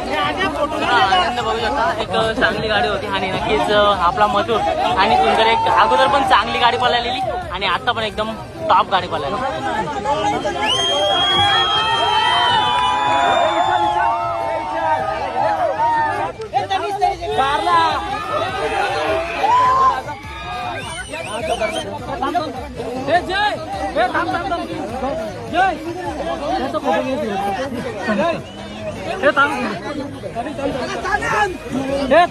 आनंद बघू शकता, एक चांगली गाडी होती आणि नक्कीच आपला मजूर आणि सुंदर एक अगोदर पण चांगली गाडी पळालेली आणि आता पण एकदम टॉप गाडी पळाली. हे